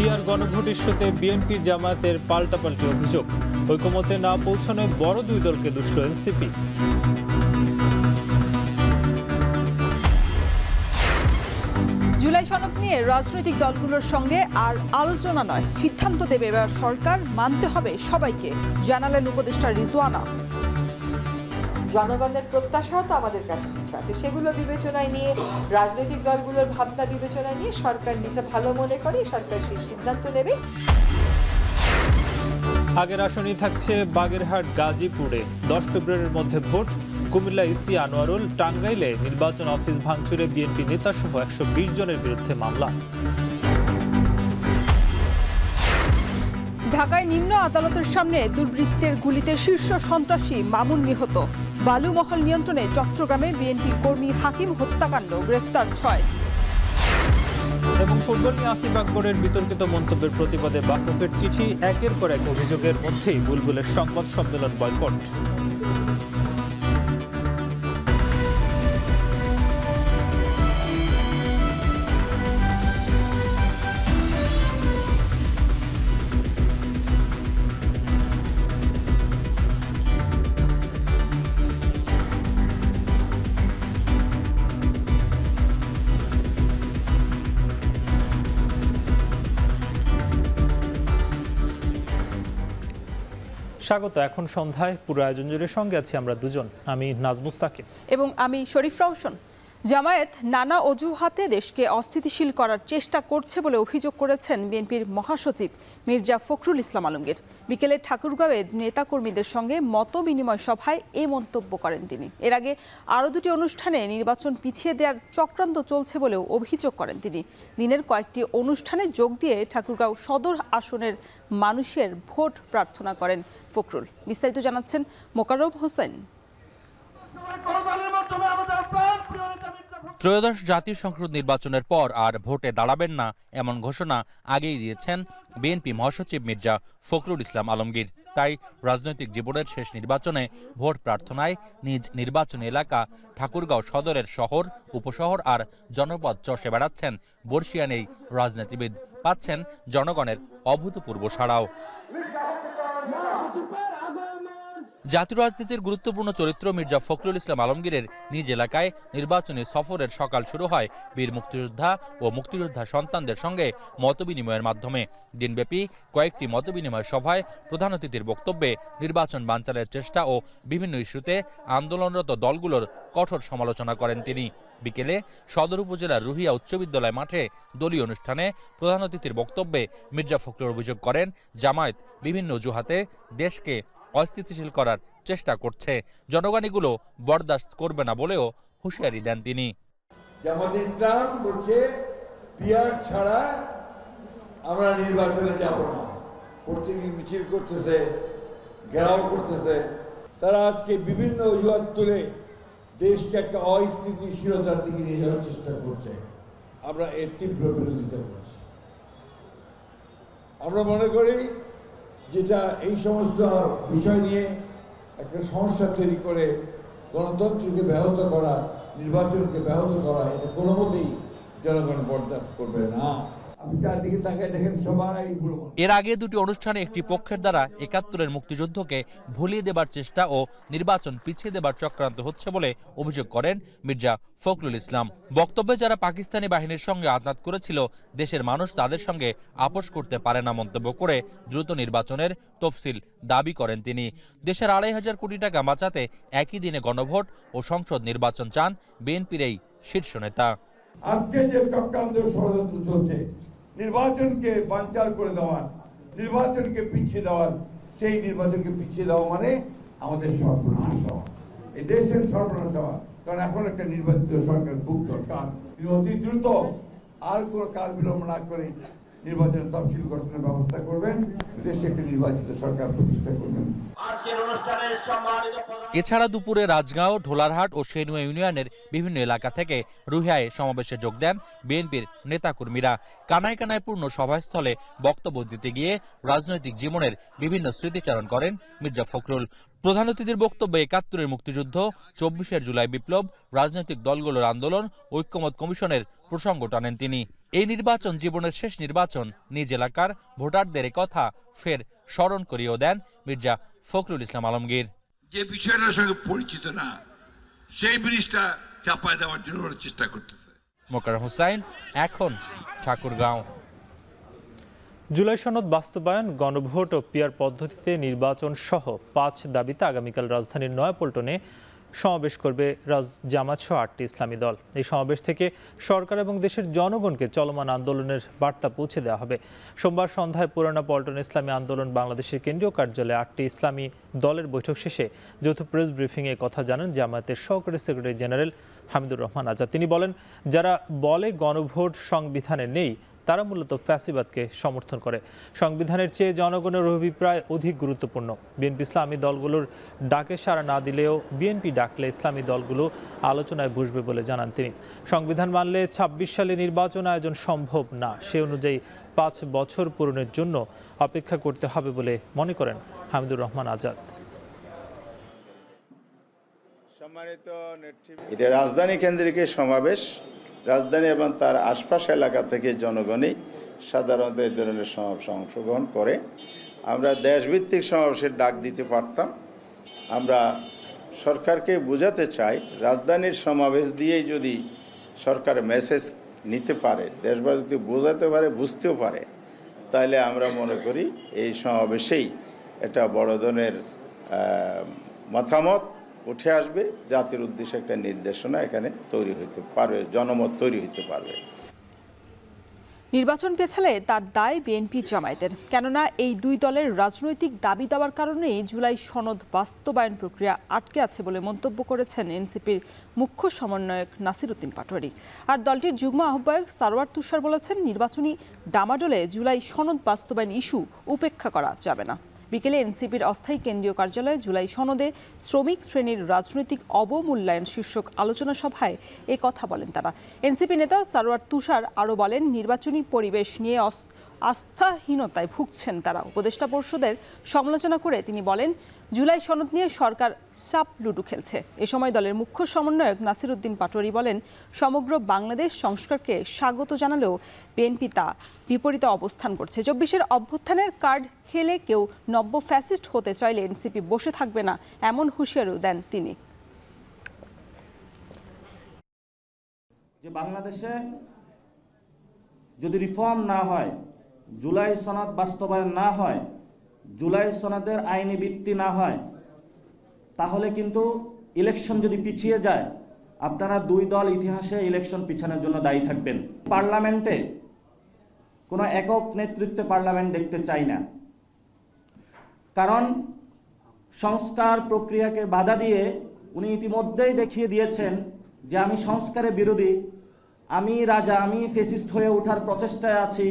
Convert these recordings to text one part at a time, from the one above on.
PR গণভোট ইস্যুতে BNP জামায়াতের পাল্টাপাল্টি অভিযোগ। ঐকমত্যে না পৌঁছানোয় বড় দুই দলকে দুষল এনসিপি। জুলাই সনদ নিয়ে রাজনৈতিক দলগুলোর সঙ্গে আর আলোচনা নয়, সিদ্ধান্ত দেবে এবার সরকার, মানতে হবে সবাইকে, জানালেন উপদেষ্টা রিজওয়ানা। জনগণের প্রত্যাশাও তো আমাদের কাছে কিছু আছে, সেগুলো বিবেচনায় নিয়ে, রাজনৈতিক দলগুলোর ভাবনা বিবেচনায় নিয়ে সরকার নিজে ভালো মনে করে সরকার সেই সিদ্ধান্ত নেবে। আগের আসনই থাকছে বাগেরহাট, গাজীপুরে 10 ফেব্রুয়ারির মধ্যে ভোট। কুমিল্লা ইসি আনোয়ারুল, টাঙ্গাইলে নির্বাচন অফিস ভাঙচুরে বিএনপি নেতাসহ 120 জনের বিরুদ্ধে মামলা। ঢাকায় নিম্ন আদালতের সামনে দুর্বৃত্তের গুলিতে শীর্ষ সন্ত্রাসী মামুন নিহত। বালুমহল নিয়ন্ত্রণে চট্টগ্রামে বিএনপি কর্মী হাকিম হত্যাকাণ্ড, গ্রেফতার 6। এবং ফুটবল নিয়ে আসিফ আকবরের বিতর্কিত মন্তব্যের প্রতিবাদে বাফুফের চিঠি, একের পর এক অভিযোগের মধ্যেই বুলবুলের সংবাদ সম্মেলন বয়কট। স্বাগত। এখন সন্ধ্যায় পুরো আয়োজন জুড়ে সঙ্গে আছি আমরা দুজন, আমি নাজমুস তাকিব এবং আমি শরীফ রওশন। জামায়াত নানা অজুহাতে দেশকে অস্থিতিশীল করার চেষ্টা করছে বলে অভিযোগ করেছেন বিএনপির মহাসচিব মির্জা ফখরুল ইসলাম আলমগীর। বিকেলে ঠাকুরগাঁওয়ে নেতাকর্মীদের সঙ্গে মত বিনিময় সভায় এ মন্তব্য করেন তিনি। এর আগে আরও দুটি অনুষ্ঠানে নির্বাচন পিছিয়ে দেওয়ার চক্রান্ত চলছে বলেও অভিযোগ করেন তিনি। দিনের কয়েকটি অনুষ্ঠানে যোগ দিয়ে ঠাকুরগাঁও সদর আসনের মানুষের ভোট প্রার্থনা করেন ফখরুল। বিস্তারিত জানাচ্ছেন মোকাররম হোসেন। ত্রয়োদশ জাতীয় সংসদ নির্বাচনের পর আর ভোটে দাঁড়াবেন না এমন ঘোষণা আগেই দিয়েছেন বিএনপি মহাসচিব মির্জা ফখরুল ইসলাম আলমগীর। তাই রাজনৈতিক জীবনের শেষ নির্বাচনে ভোট প্রার্থনায় নিজ নির্বাচনী এলাকা ঠাকুরগাঁও সদরের শহর, উপশহর আর জনপদ চষে বেড়াচ্ছেন বর্ষিয়ান এই রাজনীতিবিদ। পাচ্ছেন জনগণের অভূতপূর্ব সাড়াও। জাতীয় রাজনীতির গুরুত্বপূর্ণ চরিত্র মির্জা ফখরুল ইসলাম আলমগীরের নিজ এলাকায় নির্বাচনী সফরের সকাল শুরু হয় বীর মুক্তিযোদ্ধা ও মুক্তিযোদ্ধা সন্তানদের সঙ্গে মতবিনিময়ের মাধ্যমে। দিনব্যাপী কয়েকটি মতবিনিময় সভায় প্রধান অতিথির বক্তব্যে নির্বাচন বানচালের চেষ্টা ও বিভিন্ন ইস্যুতে আন্দোলনরত দলগুলোর কঠোর সমালোচনা করেন তিনি। বিকেলে সদর উপজেলার রুহিয়া উচ্চ বিদ্যালয় মাঠে দলীয় অনুষ্ঠানে প্রধান অতিথির বক্তব্যে মির্জা ফখরুল অভিযোগ করেন জামায়াত বিভিন্ন অজুহাতে দেশকে অস্থিতিশীল করার চেষ্টা করছে, জনগণ এগুলো বরদাস্ত করবে না বলেও হুঁশিয়ারি দেন তিনি। জামাত ইসলাম বলছে পিআর ছাড়া আমরা নির্বাচনে যাব না, প্রত্যেকে মিছিল করতেছে, ঘেরাও করতেছে। তারা আজকে বিভিন্ন অজুহাত তুলে দেশকে একটা অস্থিতিশীলতার দিকে নিয়ে যাওয়ার চেষ্টা করছে। আমরা এর তীব্র বিরোধিতা করছি। আমরা মনে করি যেটা এই সমস্ত বিষয় নিয়ে একটা সমস্যা তৈরি করে গণতন্ত্রকে ব্যাহত করা, নির্বাচনকে ব্যাহত করা, এটা কোনো মতেই জনগণ বরদাস্ত করবে না। এর আগে দুটি অনুষ্ঠানে একটি পক্ষের দ্বারা ৭১-এর মুক্তিযুদ্ধকে ভুলিয়ে দেবার চেষ্টা ও নির্বাচন পিছিয়ে দেবার চক্রান্ত হচ্ছে বলে অভিযোগ করেন মির্জা ফখরুল ইসলাম। বক্তব্যে যারা পাকিস্তানি বাহিনীর সঙ্গে আঘাত করেছিল দেশের মানুষ তাদের সঙ্গে আপোষ করতে পারে না মন্তব্য করে দ্রুত নির্বাচনের তফসিল দাবি করেন তিনি। দেশের ২৫০০ কোটি টাকা বাঁচাতে একই দিনে গণভোট ও সংসদ নির্বাচন চান বিএনপির এই শীর্ষ নেতা। আজকে যে চক্রান্ত ষড়যন্ত্র চলছে, নির্বাচনকে বানচাল করে দেওয়ার, নির্বাচনকে পিছিয়ে দেওয়ার, সেই নির্বাচনকে পিছিয়ে দেওয়া মানে আমাদের সর্বনাশ হওয়া, এই দেশের সর্বনাশ হওয়া। কারণ এখন একটা নির্বাচিত সরকার খুব দরকার। অতি দ্রুত আর কোনো কাল বিলম্ব না করে নির্বাচনের তফসিল ঘোষণার ব্যবস্থা করবেন, দেশে একটি নির্বাচিত সরকার প্রতিষ্ঠা করবেন। এছাড়া দুপুরে রাজগাঁও, ঢোলারহাট ও সেনুয়া ইউনিয়নের বিভিন্ন এলাকা থেকে রুহিয়ায় সমাবেশে যোগ দেন বিএনপির নেতাকর্মীরা। কানায় কানায় পূর্ণ সভাস্থলে বক্তব্য দিতে গিয়ে রাজনৈতিক জীবনের বিভিন্ন স্মৃতিচারণ করেন মির্জা ফখরুল। প্রধান অতিথির বক্তব্যে ৭১-এর মুক্তিযুদ্ধ, ২৪শে জুলাই বিপ্লব, রাজনৈতিক দলগুলোর আন্দোলন, ঐক্যমত কমিশনের প্রসঙ্গ টানেন তিনি। এই নির্বাচন জীবনের শেষ নির্বাচন। নিজ এলাকার ভোটারদের কথা ফের স্মরণ করিয়েও দেন মির্জা ফখরুল ইসলাম আলমগীর। যে বিষয়টার সঙ্গে পরিচিত না সেই জিনিসটা চাপায় দেওয়ার জন্য ওরা চেষ্টা করতেছে। মোকাররম হোসাইন, এখন ঠাকুরগাঁও। জুলাই সনদ বাস্তবায়ন, গণভোট ও পিআর পদ্ধতিতে নির্বাচন সহ 5 দাবিতে আগামীকাল রাজধানীর নয়াপল্টনে সমাবেশ করবে জামাত সহ 8টি ইসলামী দল। এই সমাবেশ থেকে সরকার এবং দেশের জনগণকে চলমান আন্দোলনের বার্তা পৌঁছে দেওয়া হবে। সোমবার সন্ধ্যায় পুরানা পল্টন ইসলামী আন্দোলন বাংলাদেশের কেন্দ্রীয় কার্যালয়ে 8টি ইসলামী দলের বৈঠক শেষে যৌথ প্রেস ব্রিফিংয়ে কথা জানান জামায়াতের সহকারী সেক্রেটারি জেনারেল হামিদুর রহমান আজাদ। তিনি বলেন, যারা বলে গণভোট সংবিধানে নেই তারা মূলত ফ্যাসিবাদকে সমর্থন করে। সংবিধানের চেয়ে জনগণের অভিপ্রায় অধিক গুরুত্বপূর্ণ। বিএনপি ইসলামী দলগুলোর ডাকে সাড়া না দিলেও বিএনপি ডাকলে ইসলামী দলগুলো আলোচনায় বসবে বলে জানান তিনি। সংবিধান মানলে 26 সালে নির্বাচন আয়োজন সম্ভব না, সে অনুযায়ী 5 বছর পূরণের জন্য অপেক্ষা করতে হবে বলে মনে করেন হামিদুর রহমান আজাদ। এটা রাজধানী কেন্দ্রিক সমাবেশ। রাজধানী এবং তার আশপাশ এলাকা থেকে জনগণই সাধারণত এই ধরনের সমাবেশে অংশগ্রহণ করে। আমরা দেশভিত্তিক সমাবেশের ডাক দিতে পারতাম। আমরা সরকারকে বোঝাতে চাই, রাজধানীর সমাবেশ দিয়েই যদি সরকার মেসেজ নিতে পারে, দেশবাসী যদি বোঝাতে পারে, বুঝতেও পারে, তাহলে আমরা মনে করি এই সমাবেশেই একটা বড় ধরনের মতামত উঠে আসবে, জাতির উদ্দেশ্যে একটা নির্দেশনা এখানে তৈরি হইতে পারবে, জনমত তৈরি হইতে পারবে। নির্বাচন পেছালে তার দায় বিএনপি জামায়াতের, কেননা এই দুই দলের রাজনৈতিক দাবি দেওয়ার কারণেই জুলাই সনদ বাস্তবায়ন প্রক্রিয়া আটকে আছে বলে মন্তব্য করেছেন এনসিপির মুখ্য সমন্বয়ক নাসির উদ্দিন পাটোয়ারি। আর দলটির যুগ্ম আহ্বায়ক সারওয়ার তুষার বলেছেন, নির্বাচনী ডামাডোলে জুলাই সনদ বাস্তবায়ন ইস্যু উপেক্ষা করা যাবে না। বিকেলে এনসিপির অস্থায়ী কেন্দ্রীয় কার্যালয়ে জুলাই সনদে শ্রমিক শ্রেণীর রাজনৈতিক অবমূল্যায়ন শীর্ষক আলোচনা সভায় এ কথা বলেন তারা। এনসিপি নেতা সারওয়ার তুষার আরও বলেন, নির্বাচনী পরিবেশ নিয়ে আস্থাহীনতায় ভুগছেন তারা। উপদেষ্টা পরিষদের সমালোচনা করে তিনি বলেন, জুলাই সনদ নিয়ে সরকার সাপ লুডু খেলছে। এ সময় দলের মুখ্য সমন্বয়ক নাসির উদ্দিন পাটোয়ারি বলেন, সমগ্র বাংলাদেশ সংস্কারকে স্বাগত জানালেও বিএনপি তা বিপরীতে অবস্থান করছে। 24-এর অভ্যুত্থানের কার্ড খেলে কেউ নব্য ফ্যাসিস্ট হতে চাইলে এনসিপি বসে থাকবে না, এমন হুঁশিয়ারিও দেন তিনি। যে বাংলাদেশে যদি রিফর্ম না হয়, জুলাই সনদ বাস্তবায়ন না হয়, জুলাই সনদের আইনি ভিত্তি না হয়, তাহলে কিন্তু ইলেকশন যদি পিছিয়ে যায়, আপনারা দুই দল ইতিহাসে ইলেকশন পিছানোর জন্য দায়ী থাকবেন। পার্লামেন্টে কোনো একক নেতৃত্বে পার্লামেন্ট দেখতে চাই না, কারণ সংস্কার প্রক্রিয়াকে বাধা দিয়ে উনি ইতিমধ্যেই দেখিয়ে দিয়েছেন যে আমি সংস্কারের বিরোধী, আমি রাজা, আমি ফেসিস্ট হয়ে ওঠার প্রচেষ্টায় আছি।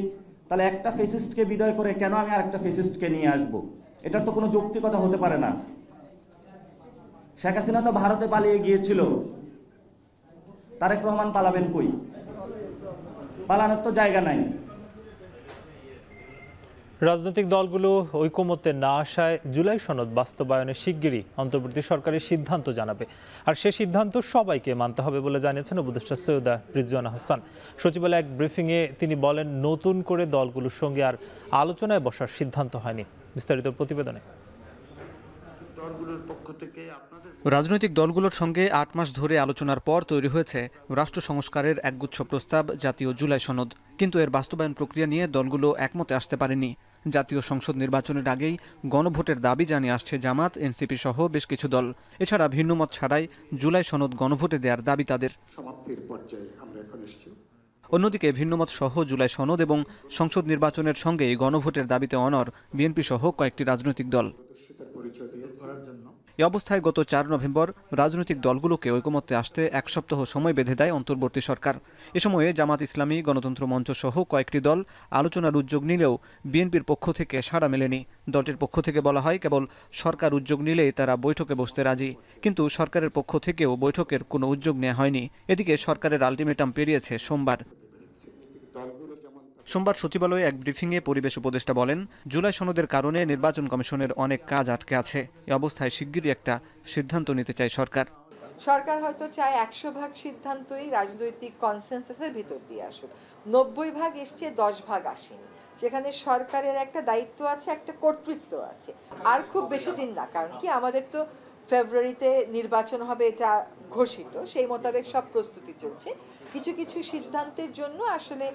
তাহলে একটা ফেসিস্টকে বিদায় করে কেন আমি আরেকটা ফেসিস্টকে নিয়ে আসব? এটার তো কোনো যৌক্তিকতা হতে পারে না। শেখ হাসিনা তো ভারতে পালিয়ে গিয়েছিল, তারেক রহমান পালাবেন কই? পালানোর তো জায়গা নাই। রাজনৈতিক দলগুলো ঐকমত্যে না আসায় জুলাই সনদ বাস্তবায়নে শিগগিরই অন্তর্বর্তী সরকারের সিদ্ধান্ত জানাবে, আর সে সিদ্ধান্ত সবাইকে মানতে হবে বলে জানিয়েছেন উপদেষ্টা সৈয়দা রিজওয়ানা হাসান। সচিবালয়ে এক ব্রিফিংয়ে তিনি বলেন, নতুন করে দলগুলোর সঙ্গে আর আলোচনায় বসার সিদ্ধান্ত হয়নি। বিস্তারিত প্রতিবেদনে। রাজনৈতিক দলগুলোর সঙ্গে 8 মাস ধরে আলোচনার পর তৈরি হয়েছে রাষ্ট্র সংস্কারের একগুচ্ছ প্রস্তাব, জাতীয় জুলাই সনদ। কিন্তু এর বাস্তবায়ন প্রক্রিয়া নিয়ে দলগুলো একমতে আসতে পারেনি। জাতীয় সংসদ নির্বাচনের আগেই গণভোটের দাবি জানিয়ে আসছে জামাত, এনসিপি সহ বেশ কিছু দল। এছাড়া ভিন্নমত ছাড়াই জুলাই সনদ গণভোটে দেওয়ার দাবি তাদের। অন্যদিকে ভিন্নমত সহ জুলাই সনদ এবং সংসদ নির্বাচনের সঙ্গেই গণভোটের দাবিতে অনড় বিএনপি সহ কয়েকটি রাজনৈতিক দল। এ অবস্থায় গত 4 নভেম্বর রাজনৈতিক দলগুলোকে ঐকমত্যে আসতে 1 সপ্তাহ সময় বেঁধে দেয় অন্তর্বর্তী সরকার। এ সময়ে জামাত ইসলামী, গণতন্ত্র মঞ্চ সহ কয়েকটি দল আলোচনার উদ্যোগ নিলেও বিএনপির পক্ষ থেকে সাড়া মেলেনি। দলটির পক্ষ থেকে বলা হয়, কেবল সরকার উদ্যোগ নিলেই তারা বৈঠকে বসতে রাজি, কিন্তু সরকারের পক্ষ থেকেও বৈঠকের কোনো উদ্যোগ নেওয়া হয়নি। এদিকে সরকারের আলটিমেটাম পেরিয়েছে সোমবার। সচিবালয়ে এক ব্রিফিংয়ে পরিবেশ উপদেষ্টা বলেন, জুলাই সনদের কারণে নির্বাচন কমিশনের অনেক কাজ আটকে আছে। এ অবস্থায় শিগগিরই একটা সিদ্ধান্ত নিতে চায় সরকার। সরকার হয়তো চায় 100% সিদ্ধান্তই রাজনৈতিক কনসেনসাসের ভিতর দিয়ে আসুক, 90% এসছে, 10% আসেনি। সেখানে সরকারের একটা দায়িত্ব আছে, একটা কর্তৃত্ব আছে। আর খুব বেশি দিন না, কারণ কি আমাদের তো ফেব্রুয়ারিতে নির্বাচন হবে, এটা ঘোষিত, সেই মোতাবেক সব প্রস্তুতি চলছে। কিছু কিছু সিদ্ধান্তের জন্য আসলে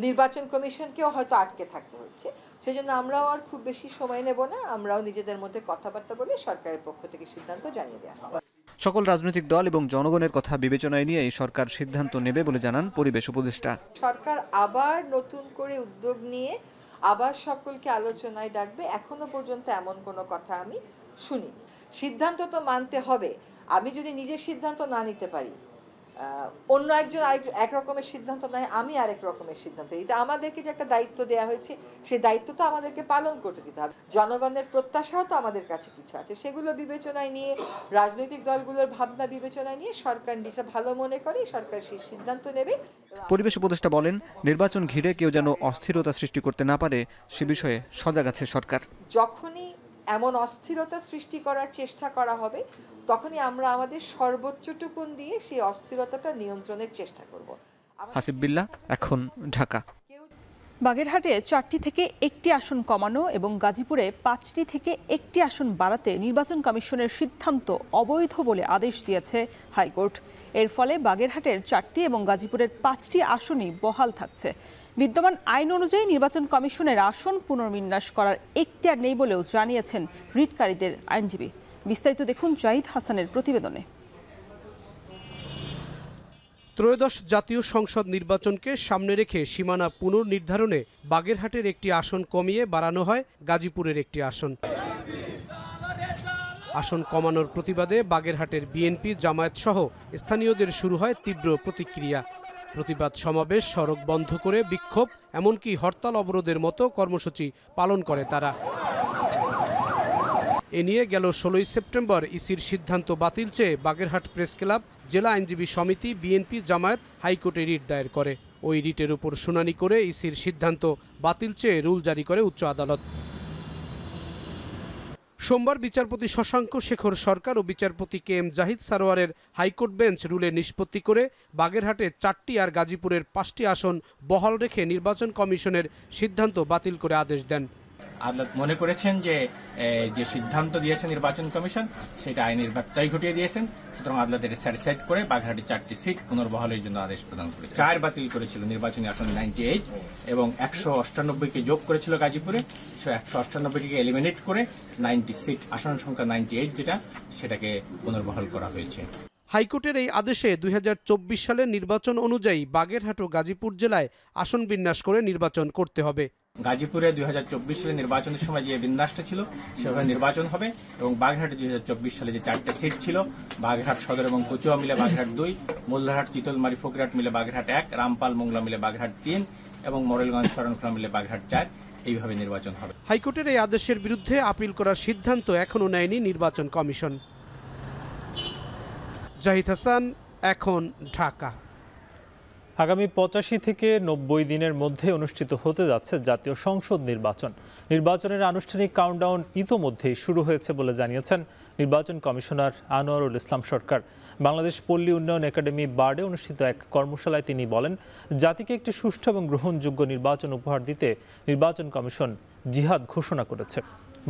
নির্বাচন কমিশনকেও হয়তো আটকে থাকতে হচ্ছে। সেজন্য আমরাও আর খুব বেশি সময় নেব না, আমরাও নিজেদের মধ্যে কথাবার্তা বলে সরকারের পক্ষ থেকে সিদ্ধান্ত জানিয়ে দেওয়া হবে। সকল রাজনৈতিক দল এবং জনগণের কথা বিবেচনায় নিয়ে এই সরকার সিদ্ধান্ত নেবে বলে জানান পরিবেশ উপদেষ্টা। সরকার আবার নতুন করে উদ্যোগ নিয়ে আবার সকলকে আলোচনায় ডাকবে, এখনো পর্যন্ত এমন কোনো কথা আমি শুনিনি। সিদ্ধান্ত তো মানতে হবে। আমি যদি নিজের সিদ্ধান্ত না নিতে পারি, অন্য একজন এক রকমের সিদ্ধান্ত নেয়, আমি আরেক রকমের সিদ্ধান্ত। এটা আমাদেরকে যে একটা দায়িত্ব দেওয়া হয়েছে, সেই দায়িত্ব তো আমাদেরকে পালন করতে দিতে হবে। জনগণের প্রত্যাশাও তো আমাদের কাছে কিছু আছে, সেগুলো বিবেচনায় নিয়ে, রাজনৈতিক দলগুলোর ভাবনা বিবেচনায় নিয়ে সরকার যেটা ভালো মনে করে সরকার সেই সিদ্ধান্ত নেবে। পরিবেশ উপদেষ্টা বলেন, নির্বাচন ঘিরে কেউ যেন অস্থিরতা সৃষ্টি করতে না পারে সে বিষয়ে সজাগ আছে সরকার। যখনই এমন অস্থিরতা সৃষ্টি করার চেষ্টা করা হবে, তখনই আমরা আমাদের সর্বোচ্চটুকুন দিয়ে সেই অস্থিরতাটা নিয়ন্ত্রণের চেষ্টা করব। হাসিব বিল্লাহ, এখন ঢাকা। বাগেরহাটে 4টি থেকে 1টি আসন কমানো এবং গাজীপুরে 5টি থেকে 1টি আসন বাড়াতে নির্বাচন কমিশনের সিদ্ধান্ত অবৈধ বলে আদেশ দিয়েছে হাইকোর্ট। এর ফলে বাগেরহাটের 4টি এবং গাজীপুরের 5টি আসনই বহাল থাকছে। বিদ্যমান আইন অনুযায়ী নির্বাচন কমিশনের আসন পুনর্বিন্যাস করার এখতিয়ার নেই বলেও জানিয়েছেন রিটকারীদের আইনজীবী। বিস্তারিত দেখুন জাহিদ হাসানের প্রতিবেদনে। ত্রয়োদশ জাতীয় সংসদ নির্বাচনকে সামনে রেখে সীমানা পুনর্নির্ধারণে বাগেরহাটের একটি আসন কমিয়ে বাড়ানো হয় গাজীপুরের একটি আসন। আসন কমানোর প্রতিবাদে বাগেরহাটের বিএনপি, জামায়াত সহ স্থানীয়দের শুরু হয় তীব্র প্রতিক্রিয়া। প্রতিবাদ সমাবেশ, সড়ক বন্ধ করে বিক্ষোভ, এমনকি হরতাল অবরোধের মতো কর্মসূচি পালন করে তারা। এ নিয়ে গেল 16 সেপ্টেম্বর ইসির সিদ্ধান্ত বাতিল চেয়ে বাগেরহাট প্রেস ক্লাব, জেলা আইনজীবী সমিতি, বিএনপি, জামায়াত হাইকোর্টে রিট দায়ের করে। ওই রিটের উপর শুনানি করে ইসির সিদ্ধান্ত বাতিল চেয়ে রুল জারি করে উচ্চ আদালত। সোমবার বিচারপতি শশাঙ্ক শেখর সরকার ও বিচারপতি কে এম জাহিদ সারোয়ারের হাইকোর্ট বেঞ্চ রুলে নিষ্পত্তি করে বাগেরহাটে 4টি আর গাজীপুরের 5টি আসন বহাল রেখে নির্বাচন কমিশনের সিদ্ধান্ত বাতিল করে আদেশ দেন। আদালত মনে করেছেন যে সিদ্ধান্ত দিয়েছে নির্বাচন কমিশন সেটা আইনের ব্যত্যয় ঘটিয়ে দিয়েছেন, সুতরাং আদালত এটা স্যাটিসফাইড করে বাগেরহাটে 4টি সিট পুনর্বহালের জন্য আদেশ প্রদান করে 4 বাতিল করেছিল নির্বাচনী আসন 98 এবং 198কে যোগ করেছিল গাজীপুরে। 198কে এলিমিনেট করে 90 সিট, আসন সংখ্যা 98 যেটা, সেটাকে পুনর্বহাল করা হয়েছে। হাইকোর্টের এই আদেশে 2024 সালের নির্বাচন অনুযায়ী বাগেরহাট ও গাজীপুর জেলায় আসন বিন্যাস করে নির্বাচন করতে হবে। গাজীপুরে 2024 সালে নির্বাচনের সময় যে বিন্যাসটা ছিল সেভাবে নির্বাচন হবে এবং বাগেরহাটে 2024 সালে যে 4টে সিট ছিল, বাগেরহাট সদর এবং কচুয়া মিলে বাগেরহাট 2, মোল্লারহাট, চিতলমারি, ফকিরহাট মিলে বাগেরহাট 1, রামপাল, মোংলা মিলে বাগেরহাট 3 এবং মোরেলগঞ্জ, শরণখোলা মিলে বাগেরহাট 4, এইভাবে নির্বাচন হবে। হাইকোর্টের এই আদেশের বিরুদ্ধে আপিল করার সিদ্ধান্ত এখনো নেয়নি নির্বাচন কমিশন। জাহিদ হাসান, এখন ঢাকা। আগামী 85 থেকে 90 দিনের মধ্যে অনুষ্ঠিত হতে যাচ্ছে জাতীয় সংসদ নির্বাচন। নির্বাচনের আনুষ্ঠানিক কাউন্টডাউন ইতোমধ্যেই শুরু হয়েছে বলে জানিয়েছেন নির্বাচন কমিশনার আনোয়ারুল ইসলাম সরকার। বাংলাদেশ পল্লী উন্নয়ন একাডেমি বার্ডে অনুষ্ঠিত এক কর্মশালায় তিনি বলেন, জাতিকে একটি সুষ্ঠু এবং গ্রহণযোগ্য নির্বাচন উপহার দিতে নির্বাচন কমিশন জিহাদ ঘোষণা করেছে।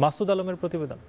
মাসুদ আলমের প্রতিবেদন।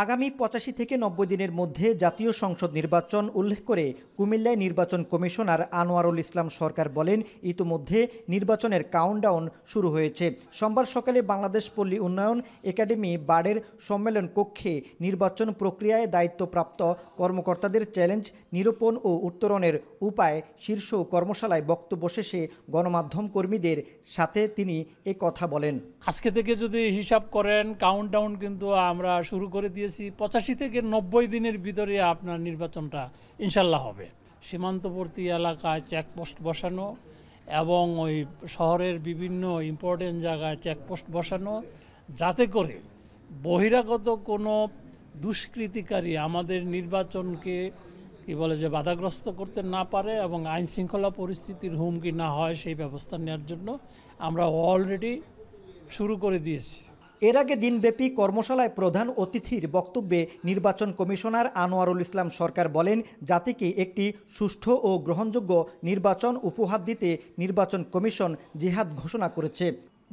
আগামী 85 থেকে 90 দিনের মধ্যে জাতীয় সংসদ নির্বাচন উল্লেখ করে কুমিল্লায় নির্বাচন কমিশনার আনোয়ারুল ইসলাম সরকার বলেন, ইতোমধ্যে নির্বাচনের কাউন্টডাউন শুরু হয়েছে। সোমবার সকালে বাংলাদেশ পল্লী উন্নয়ন একাডেমি বার্ডের সম্মেলন কক্ষে নির্বাচন প্রক্রিয়ায় দায়িত্বপ্রাপ্ত কর্মকর্তাদের চ্যালেঞ্জ নিরূপণ ও উত্তরণের উপায় শীর্ষ কর্মশালায় বক্তব্য শেষে গণমাধ্যম কর্মীদের সাথে তিনি এ কথা বলেন। আজকে থেকে যদি হিসাব করেন, কাউন্টডাউন কিন্তু আমরা শুরু করে দিয়েছি। 85 থেকে 90 দিনের ভিতরে আপনার নির্বাচনটা ইনশাল্লাহ হবে। সীমান্তবর্তী এলাকায় চেকপোস্ট বসানো এবং ওই শহরের বিভিন্ন ইম্পর্টেন্ট জায়গায় চেকপোস্ট বসানো, যাতে করে বহিরাগত কোনো দুষ্কৃতিকারী আমাদের নির্বাচনকে যে বাধাগ্রস্ত করতে না পারে এবং আইন শৃঙ্খলা পরিস্থিতির হুমকি না হয়, সেই ব্যবস্থা নেওয়ার জন্য আমরা অলরেডি শুরু করে দিয়েছি। এর আগে দিনব্যাপী কর্মশালায় প্রধান অতিথির বক্তব্যে নির্বাচন কমিশনার আনোয়ারুল ইসলাম সরকার বলেন, জাতিকে একটি সুষ্ঠু ও গ্রহণযোগ্য নির্বাচন উপহার দিতে নির্বাচন কমিশন জিহাদ ঘোষণা করেছে,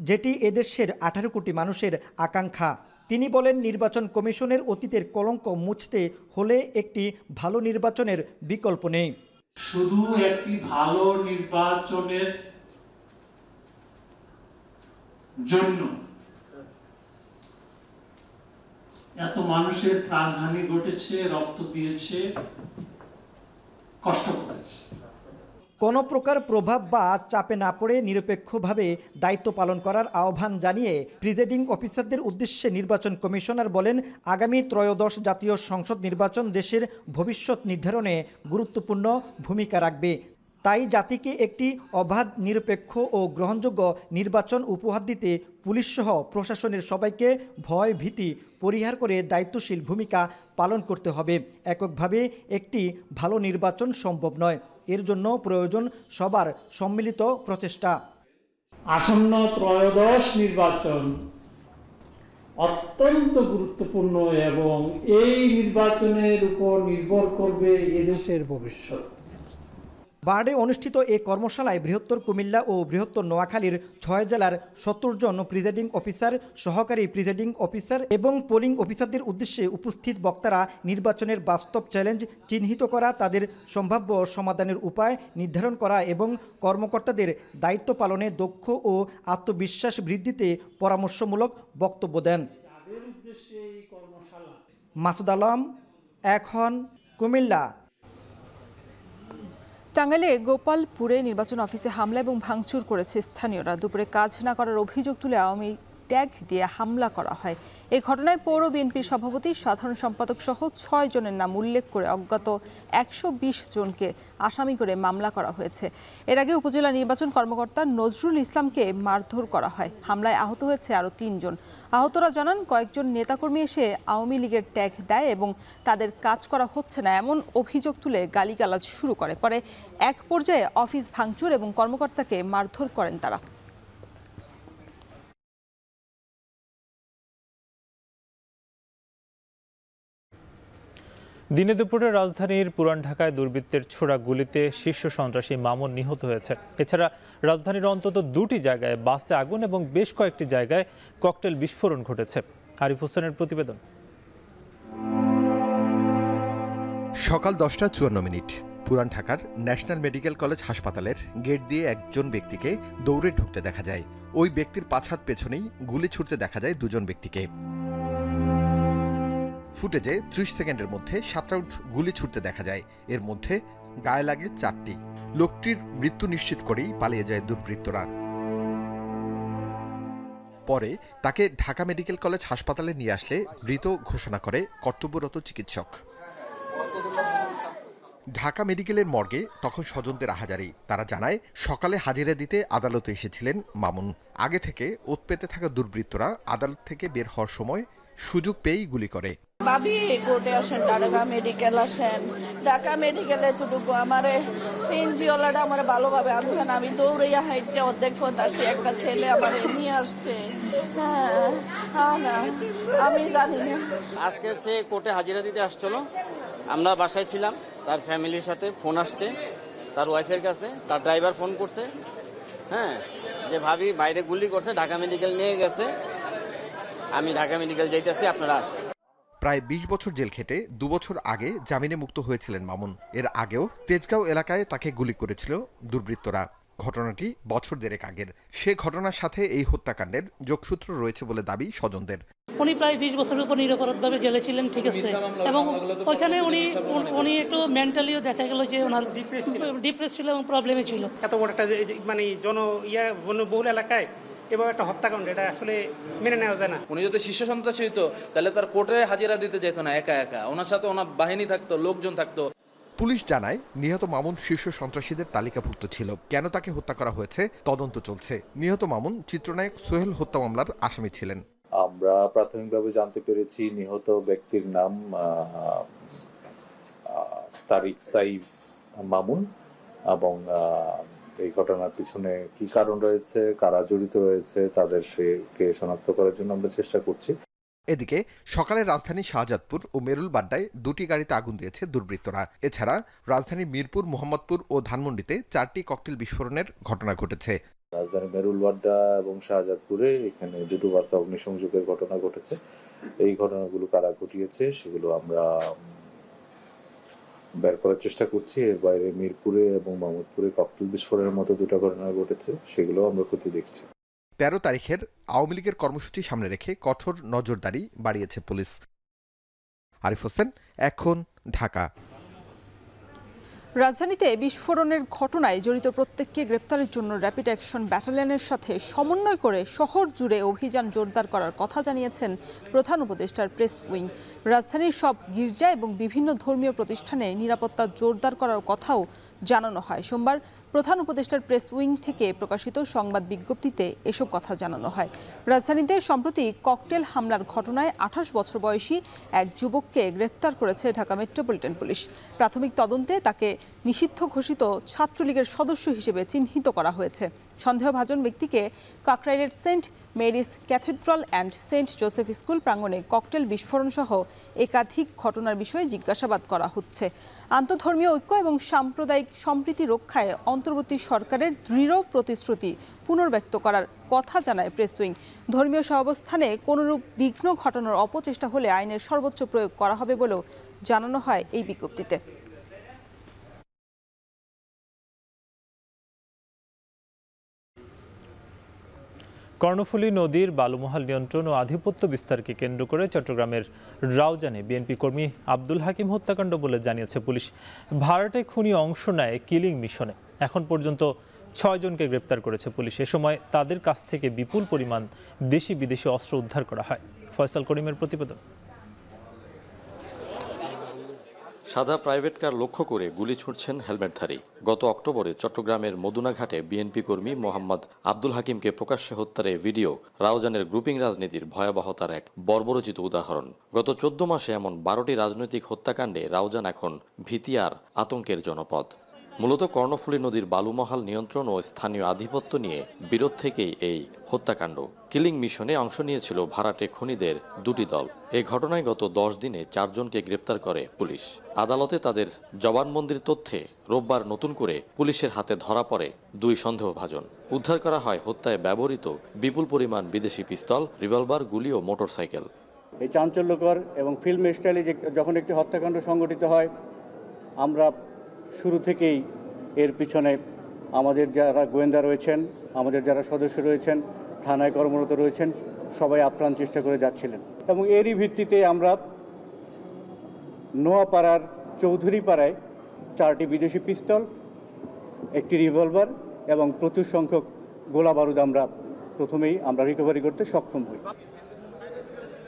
যেটি এদেশের 18 কোটি মানুষের আকাঙ্ক্ষা। তিনি বলেন, নির্বাচন কমিশনের অতীতের কলঙ্ক মুছতে হলে একটি ভালো নির্বাচনের বিকল্প নেই। শুধু একটি ভালো নির্বাচনের জন্য এত মানুষের প্রাণহানি ঘটেছে, রক্ত দিয়েছে, কষ্ট করেছে। কোনো প্রকার প্রভাব বা চাপে না পড়ে নিরপেক্ষভাবে দায়িত্ব পালন করার আহ্বান জানিয়ে প্রিজাইডিং অফিসারদের উদ্দেশ্যে নির্বাচন কমিশনার বলেন, আগামী ত্রয়োদশ জাতীয় সংসদ নির্বাচন দেশের ভবিষ্যৎ নির্ধারণে গুরুত্বপূর্ণ ভূমিকা রাখবে। তাই জাতিকে একটি অবাধ, নিরপেক্ষ ও গ্রহণযোগ্য নির্বাচন উপহার দিতে পুলিশসহ প্রশাসনের সবাইকে ভয় ভীতি পরিহার করে দায়িত্বশীল ভূমিকা পালন করতে হবে। এককভাবে একটি ভালো নির্বাচন সম্ভব নয়, এর জন্য প্রয়োজন সবার সম্মিলিত প্রচেষ্টা। আসন্ন ত্রয়োদশ নির্বাচন অত্যন্ত গুরুত্বপূর্ণ এবং এই নির্বাচনের উপর নির্ভর করবে এদেশের ভবিষ্যৎ। বার্ডে অনুষ্ঠিত এই কর্মশালায় বৃহত্তর কুমিল্লা ও বৃহত্তর নোয়াখালীর 6 জেলার 70 জন প্রিজাইডিং অফিসার, সহকারী প্রিজাইডিং অফিসার এবং পোলিং অফিসারদের উদ্দেশ্যে উপস্থিত বক্তারা নির্বাচনের বাস্তব চ্যালেঞ্জ চিহ্নিত করা, তাদের সম্ভাব্য সমাধানের উপায় নির্ধারণ করা এবং কর্মকর্তাদের দায়িত্ব পালনে দক্ষ ও আত্মবিশ্বাস বৃদ্ধিতে পরামর্শমূলক বক্তব্য দেন। মাসুদ আলম, এখন, কুমিল্লা। টাঙ্গাইলে গোপালপুরে নির্বাচন অফিসে হামলা এবং ভাঙচুর করেছে স্থানীয়রা। দুপুরে কাজ না করার অভিযোগ তুলে আওয়ামী ট্যাগ দিয়ে হামলা করা হয়। এই ঘটনায় পৌর বিএনপির সভাপতি, সাধারণ সম্পাদক সহ 6 জনের নাম উল্লেখ করে অজ্ঞাত 120 জনকে আসামি করে মামলা করা হয়েছে। এর আগে উপজেলা নির্বাচন কর্মকর্তা নজরুল ইসলামকে মারধর করা হয়। হামলায় আহত হয়েছে আরও 3 জন। আহতরা জানান, কয়েকজন নেতাকর্মী এসে আওয়ামী লীগের ট্যাগ দেয় এবং তাদের কাজ করা হচ্ছে না এমন অভিযোগ তুলে গালিগালাজ শুরু করে। পরে এক পর্যায়ে অফিস ভাঙচুর এবং কর্মকর্তাকে মারধর করেন তারা। দিনে দুপুরে রাজধানীর পুরান ঢাকায় দুর্বৃত্তের ছোড়া গুলিতে শীর্ষ সন্ত্রাসী মামুন নিহত হয়েছে। এছাড়া রাজধানীর অন্তত 2টি জায়গায় বাসে আগুন এবং বেশ কয়েকটি জায়গায় ককটেল বিস্ফোরণ ঘটেছে। আরিফ হোসেনের প্রতিবেদন। সকাল 10:54 পুরান ঢাকার ন্যাশনাল মেডিকেল কলেজ হাসপাতালের গেট দিয়ে একজন ব্যক্তিকে দৌড়ে ঢুকতে দেখা যায়। ওই ব্যক্তির 5 হাত পেছনেই গুলি ছুটতে দেখা যায় 2 জন ব্যক্তিকে। ফুটেজে 30 সেকেন্ডের মধ্যে 7 রাউন্ড গুলি ছুটতে দেখা যায়। এর মধ্যে গায়ে লাগে 4টি। লোকটির মৃত্যু নিশ্চিত করেই পালিয়ে যায় দুর্বৃত্তরা। পরে তাকে ঢাকা মেডিকেল কলেজ হাসপাতালে নিয়ে আসলে মৃত ঘোষণা করে কর্তব্যরত চিকিৎসক। ঢাকা মেডিকেলের মর্গে তখন স্বজনদের আহাজারি। তারা জানায়, সকালে হাজিরা দিতে আদালতে এসেছিলেন মামুন। আগে থেকে ওত পেতে থাকা দুর্বৃত্তরা আদালত থেকে বের হওয়ার সময় সুযোগ পেয়েই গুলি করে। ভাবি কোর্টে আসেন, ঢাকা মেডিকেল আসেন। ঢাকা মেডিকেলে এতটুকু আমার সিএনজি ওয়ালাটা আমার ভালোভাবে আনছেন। আমি দৌড়াইয়া হাইটটা অর্ধেক পথ আসছি, একটা ছেলে আমার নিয়ে আসছে। আমি জানি না। আজকে সে কোর্টে হাজিরা দিতে আসছিল, আমরা বাসায় ছিলাম। তার ফ্যামিলির সাথে ফোন আসছে তার ওয়াইফের কাছে, তার ড্রাইভার ফোন করছে, যে ভাবি বাইরে গুলি করছে, ঢাকা মেডিকেল নিয়ে গেছে, আমি ঢাকা মেডিকেল যাইতেছি, আপনারা আসেন। প্রায় 20 বছর জেল খেটে 2 বছর আগে জামিনে মুক্ত হয়েছিলেন মামুন। এর আগেও তেজগাঁও এলাকায় তাকে গুলি করেছিল দুর্বৃত্তরা। ঘটনাটি বছর দেড়েক আগের। সে ঘটনার সাথে এই হত্যাকাণ্ডের যোগসূত্র রয়েছে বলে দাবি স্বজনদের। উনি প্রায় 20 বছরের উপর নিরপরাধভাবে জেলে ছিলেন, ঠিক আছে, এবং ওইখানে উনি একটু মেন্টালিও দেখা গেল যে ওনার ডিপ্রেস ছিল এবং প্রবলেমে ছিল। এত বড় একটা মানে জনবহুল এলাকায় এবং একটা হত্যাকাণ্ড, এটা আসলে মেনে নেওয়া যায় না। উনি যদি শীর্ষ সন্ত্রাসী হইতো তাহলে তার কোর্টে হাজিরা দিতে যেত না একা একা, ওনার সাথে ওনার বাহিনী থাকতো, লোকজন থাকতো। পুলিশ জানায়, নিহত মামুন শীর্ষ সন্ত্রাসীদের তালিকাভুক্ত ছিল। কেন তাকে হত্যা করা হয়েছে তদন্ত চলছে। নিহত মামুন চিত্রনায়ক সোহেল হত্যা মামলার আসামি ছিলেন। আমরা প্রাথমিকভাবে জানতে পেরেছি নিহত ব্যক্তির নাম তারিক সাইফ মামুন এবং এই ঘটনার পিছনে কি কারণ রয়েছে, কারা জড়িত রয়েছে, তাদেরকে শনাক্ত করার জন্য আমরা চেষ্টা করছি। এদিকে সকালে রাজধানী শাহজাদপুর ও মেরুল বাড্ডায় 2টি গাড়িতে আগুন দিয়েছে দুর্বৃত্তরা। এছাড়া রাজধানীর মিরপুর, মোহাম্মদপুর ও ধানমন্ডিতে 4টি ককটেল বিস্ফোরণের ঘটনা ঘটেছে। রাজধানী মেরুল বাড্ডা এবং শাহজাদপুরে এখানে 2টো বাসে অগ্নিসংযোগের ঘটনা ঘটেছে। এই ঘটনাগুলো কারা ঘটিয়েছে সেগুলো আমরা বের করার চেষ্টা করছি। এর বাইরে মিরপুরে এবং মোহাম্মদপুরে ককটেল বিস্ফোরণের মতো 2টা ঘটনা ঘটেছে, সেগুলো আমরা ক্ষতি দেখছি। 13 তারিখের আওয়ামী লীগের কর্মসূচি সামনে রেখে কঠোর নজরদারি বাড়িয়েছে পুলিশ। আরিফ হোসেন, এখন, ঢাকা। রাজধানীতে বিস্ফোরণের ঘটনায় জড়িত প্রত্যেককে গ্রেপ্তারের জন্য র্যাপিড অ্যাকশন ব্যাটালিয়নের সাথে সমন্বয় করে শহর জুড়ে অভিযান জোরদার করার কথা জানিয়েছেন প্রধান উপদেষ্টার প্রেস উইং। রাজধানীর সব গির্জা এবং বিভিন্ন ধর্মীয় প্রতিষ্ঠানে নিরাপত্তা জোরদার করার কথাও জানানো হয়। সোমবার প্রধান উপদেষ্টার প্রেস উইং থেকে প্রকাশিত সংবাদ বিজ্ঞপ্তিতে এসব কথা জানানো হয়। রাজধানীতে সম্প্রতি ককটেল হামলার ঘটনায় 28 বছর বয়সী এক যুবককে গ্রেপ্তার করেছে ঢাকা মেট্রোপলিটন পুলিশ। প্রাথমিক তদন্তে তাকে নিষিদ্ধ ঘোষিত ছাত্রলীগের সদস্য হিসেবে চিহ্নিত করা হয়েছে। সন্দেহভাজন ব্যক্তিকে কাকরাইলের Saint Mary's cathedral and Saint Joseph school প্রাঙ্গণে ককটেল বিস্ফোরণ সহ একাধিক ঘটনার বিষয়ে জিজ্ঞাসাবাদ করা হচ্ছে। আন্তধর্মীয় ঐক্য এবং সাম্প্রদায়িক সম্প্রীতি রক্ষায় অন্তর্বর্তী সরকারের দৃঢ় প্রতিশ্রুতি পুনর্ব্যক্ত করার কথা জানায় প্রেস উইং। ধর্মীয় সহাবস্থানে কোনরূপ বিঘ্ন ঘটানোর অপচেষ্টা হলে আইনের সর্বোচ্চ প্রয়োগ করা হবে বলেও জানানো হয় এই বিজ্ঞপ্তিতে। কর্ণফুলী নদীর বালুমহাল নিয়ন্ত্রণ ও আধিপত্য বিস্তারকে কেন্দ্র করে চট্টগ্রামের রাউজানে বিএনপি কর্মী আব্দুল হাকিম হত্যাকাণ্ড বলে জানিয়েছে পুলিশ। ভাড়াটে খুনি অংশ নেয় কিলিং মিশনে। এখন পর্যন্ত 6 জনকে গ্রেপ্তার করেছে পুলিশ। এ সময় তাদের কাছ থেকে বিপুল পরিমাণ দেশি বিদেশি অস্ত্র উদ্ধার করা হয়। ফয়সাল করিমের প্রতিবেদন। সাদা প্রাইভেট কার লক্ষ্য করে গুলি ছুড়ছেন হেলমেটধারী। গত অক্টোবরে চট্টগ্রামের মদুনাঘাটে বিএনপি কর্মী মোহাম্মদ আব্দুল হাকিমকে প্রকাশ্যে হত্যার ভিডিও রাউজানের গ্রুপিং রাজনীতির ভয়াবহতার এক বর্বরোচিত উদাহরণ। গত 14 মাসে এমন 12টি রাজনৈতিক হত্যাকাণ্ডে রাউজান এখন ভীতি আর আতঙ্কের জনপদ। মূলত কর্ণফুলী নদীর বালুমহাল নিয়ন্ত্রণ ও স্থানীয় আধিপত্য নিয়ে বিরোধ থেকেই এই হত্যাকাণ্ড। কিলিং মিশনে অংশ নিয়েছিল ভাড়াটে খুনিদের 2টি দল। এই ঘটনায় গত 10 দিনে 4 জনকে গ্রেপ্তার করে পুলিশ। আদালতে তাদের জবানবন্দির তথ্যে রোববার নতুন করে পুলিশের হাতে ধরা পড়ে 2 সন্দেহভাজন। উদ্ধার করা হয় হত্যায় ব্যবহৃত বিপুল পরিমাণ বিদেশি পিস্তল, রিভলভার, গুলি ও মোটরসাইকেল। এই চাঞ্চল্যকর এবং ফিল্ম স্টাইলে যখন একটি হত্যাকাণ্ড সংঘটিত হয়, আমরা শুরু থেকেই এর পিছনে আমাদের যারা গোয়েন্দা রয়েছেন, আমাদের যারা সদস্য রয়েছেন, থানায় কর্মরত রয়েছেন, সবাই আপ্রাণ চেষ্টা করে যাচ্ছিলেন। এবং এরই ভিত্তিতে আমরা নোয়াপাড়ার চৌধুরীপাড়ায় 4টি বিদেশি পিস্তল, একটি রিভলভার এবং প্রচুর সংখ্যক গোলা বারুদ প্রথমেই আমরা রিকভারি করতে সক্ষম হই।